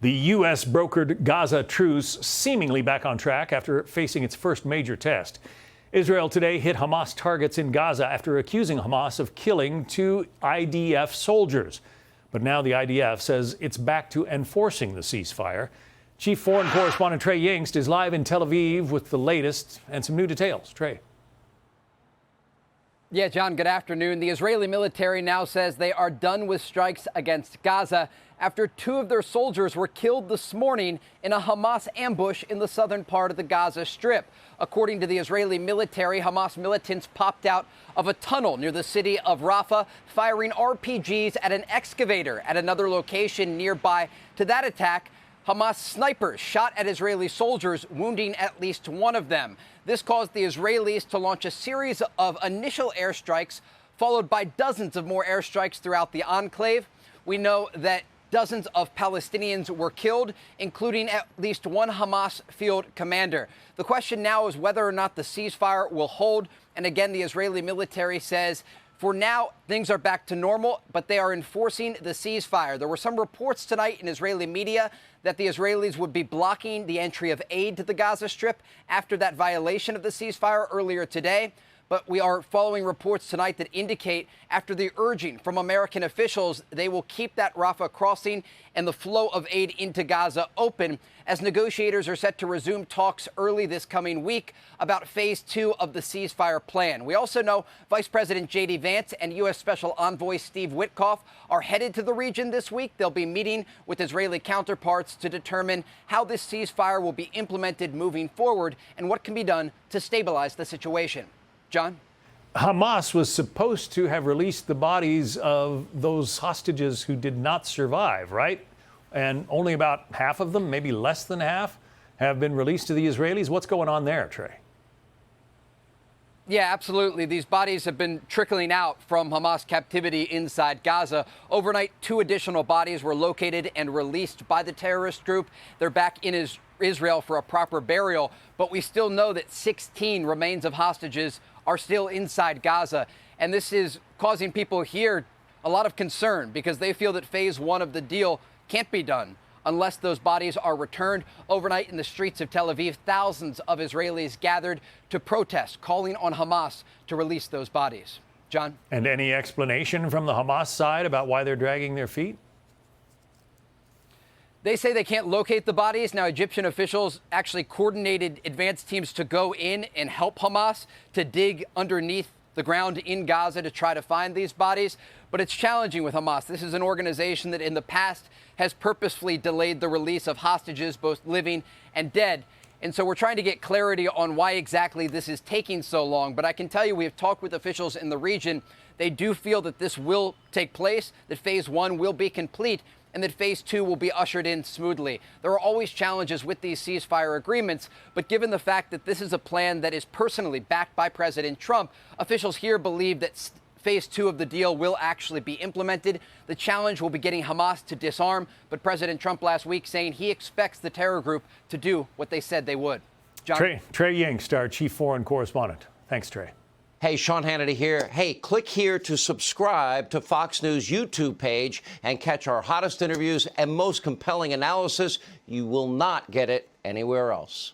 The U.S. brokered Gaza truce seemingly back on track after facing its first major test. Israel today hit Hamas targets in Gaza after accusing Hamas of killing 2 IDF soldiers. But now the IDF says it's back to enforcing the ceasefire. Chief Foreign Correspondent Trey Yingst is live in Tel Aviv with the latest and some new details. Trey. Yeah, John, good afternoon. The Israeli military now says they are done with strikes against Gaza after 2 of their soldiers were killed this morning in a Hamas ambush in the southern part of the Gaza Strip. According to the Israeli military, Hamas militants popped out of a tunnel near the city of Rafah, firing RPGs at an excavator at another location nearby. To that attack, Hamas snipers shot at Israeli soldiers, wounding at least one of them. This caused the Israelis to launch a series of initial airstrikes, followed by dozens of more airstrikes throughout the enclave. We know that dozens of Palestinians were killed, including at least one Hamas field commander. The question now is whether or not the ceasefire will hold. And again, the Israeli military says, for now, things are back to normal, but they are enforcing the ceasefire. There were some reports tonight in Israeli media that the Israelis would be blocking the entry of aid to the Gaza Strip after that violation of the ceasefire earlier today. But we are following reports tonight that indicate after the urging from American officials, they will keep that Rafah crossing and the flow of aid into Gaza open as negotiators are set to resume talks early this coming week about phase 2 of the ceasefire plan. We also know Vice President J.D. Vance and U.S. Special Envoy Steve Witkoff are headed to the region this week. They'll be meeting with Israeli counterparts to determine how this ceasefire will be implemented moving forward and what can be done to stabilize the situation. John? Hamas was supposed to have released the bodies of those hostages who did not survive, right? And only about half of them, maybe less than half, have been released to the Israelis. What's going on there, Trey? Yeah, absolutely. These bodies have been trickling out from Hamas captivity inside Gaza. Overnight, 2 additional bodies were located and released by the terrorist group. They're back in Israel for a proper burial, but we still know that 16 remains of hostages are still inside Gaza. And this is causing people here a lot of concern because they feel that phase 1 of the deal can't be done unless those bodies are returned. Overnight in the streets of Tel Aviv, thousands of Israelis gathered to protest, calling on Hamas to release those bodies. John? And any explanation from the Hamas side about why they're dragging their feet? They say they can't locate the bodies. Now, Egyptian officials actually coordinated advanced teams to go in and help Hamas to dig underneath the ground in Gaza to try to find these bodies. But it's challenging with Hamas. This is an organization that in the past has purposefully delayed the release of hostages, both living and dead. And so we're trying to get clarity on why exactly this is taking so long. But I can tell you, we have talked with officials in the region. They do feel that this will take place, that phase 1 will be complete, and that phase 2 will be ushered in smoothly. There are always challenges with these ceasefire agreements, but given the fact that this is a plan that is personally backed by President Trump, officials here believe that phase 2 of the deal will actually be implemented. The challenge will be getting Hamas to disarm, but President Trump last week saying he expects the terror group to do what they said they would. John? Trey Yingst, our Chief Foreign Correspondent. Thanks, Trey. Hey, Sean Hannity here. Hey, click here to subscribe to Fox News YouTube page and catch our hottest interviews and most compelling analysis. You will not get it anywhere else.